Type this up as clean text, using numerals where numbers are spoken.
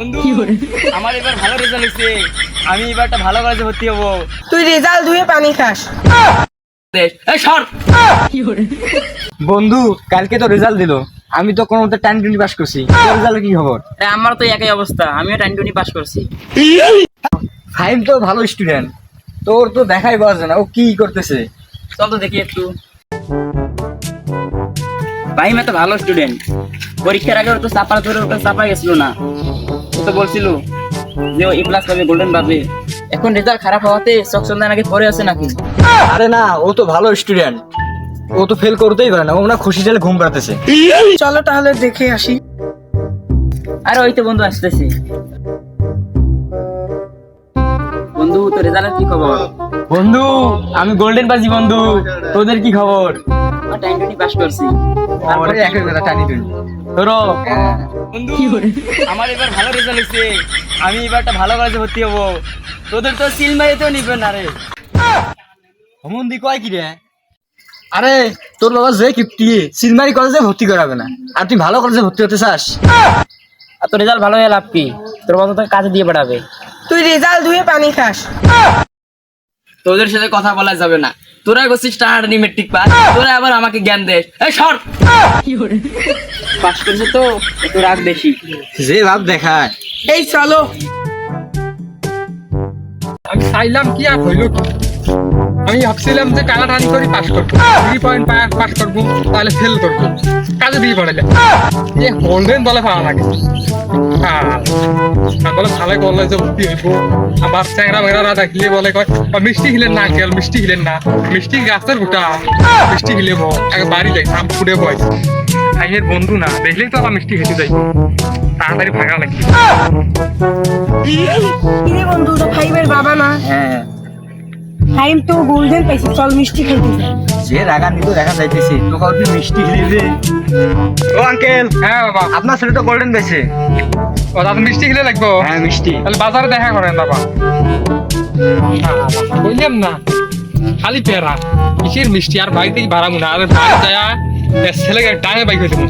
বন্ধু আমার এবার ভালো রেজাল্ট হয়েছে, আমি এবার একটা ভালো কলেজে ভর্তি হবো। তুই রেজাল্ট ধুয়ে পানি খাস। এই সর। বন্ধু কালকে তো রেজাল্ট দিল, আমি তো কোনো মতে 10-20 পাস করছি। তোর রেজাল্টের কি খবর? আমার তো একই অবস্থা, আমিও 10-20 পাস করছি। ফাইম তো ভালো স্টুডেন্ট, তোর তো দেখাই পাওয়া যায় না ও কি করতেছে। চল তো দেখি একটু। ভাই তো ভালো স্টুডেন্ট, পরীক্ষার আগে ওর তো চাপা ধরে ওটা চাপা গেছিল না, ও তো বলছিল যে ও A+ পাবে, গোল্ডেন পাবে। এখন রেজাল্ট খারাপ হওয়াতে চকচন্দা নাকি পড়ে আছে নাকি। আরে না, ও তো ভালো স্টুডেন্ট, ও তো ফেল করতেই পারে না, ও না খুশি চালে ঘুম পাড়তেছে। চলো তাহলে দেখে আসি। আরে ওই তো বন্ধু আসতেছে। বন্ধু তো রেজাল্টের কি খবর? বন্ধু আমি গোল্ডেন পাচ্ছি বন্ধু, তোদের কি খবর? 10-20 পাস করছি। তারপরে একই কথা টানি তুই ধরো বন্ধু, আমার এবার ভালো রেজাল্ট হয়েছে, আমি এবার একটা ভালো কলেজে ভর্তি হবো। তোদের তো সিল মারিতেও নিবে না রে। হমন্দি কয় কি রে? আরে তোর বাবা যে কিপ্টি সিলমারি কলেজে ভর্তি করাবে না, আর তুই ভালো কলেজে ভর্তি হতে চাস? আর তোর রেজাল্ট ভালো হয়ে লাভ কি? তোর বাবা তোকে কাজে দিয়ে পাঠাবে। তুই রেজাল্ট ধুয়ে পানি খাস। তোদের সাথে কথা বলা যাবে না, তোরা করছিস টানাটানি মেট্রিক পাস, তোরা আবার আমাকে জ্ঞান দেশ। এই সর। পাস করছে তো একটু রাগ বেশি। যে ভাব দেখায়। এই চলো। আমি চাইলাম কি আর হইল কি, আমি ভাবছিলাম যে টানাটানি করে পাস করবো, 3 পয়েন্ট পাস করবো, তাহলে ফেল করবো, কাজে দিয়ে পড়াইলে এ গোল্ডেন বলে পাওয়া লাগে। বলে ভালো কলেজে ভর্তি হইব, আবার চ্যাংরা মেয়েরা দেখলে বলে কয় মিষ্টি খেলেন না আঙ্কেল, মিষ্টি খেলেন না, মিষ্টি গাছের গোটা মিষ্টি খেলেব, আগে বাড়ি যাই সাম ফুটে বয় ভাইয়ের বন্ধু না দেখলেই তো আবার মিষ্টি খেতে যাইব, তাড়াতাড়ি ভাগা লাগে। কিরে বন্ধু, তো ফাইভের বাবা না? হ্যাঁ, ফাইভ তো গোল্ডেন পাইছি, চল মিষ্টি খেতে যাই। যে রাগান্বিত দেখা যাইতেছে তোকে আর তুই মিষ্টি খেলে। ও আঙ্কেল, হ্যাঁ বাবা, আপনার ছেলে তো গোল্ডেন পেয়েছে। ও দাদা মিষ্টি খেলে লাগবো? হ্যাঁ মিষ্টি। তাহলে বাজারে দেখা করেন বাবা। বললাম না খালি পেরা কিসের মিষ্টি, আর বাড়িতেই বাড়াবো না, আর বাড়ি যায় ছেলেকে টাইমে বাইক হয়েছে।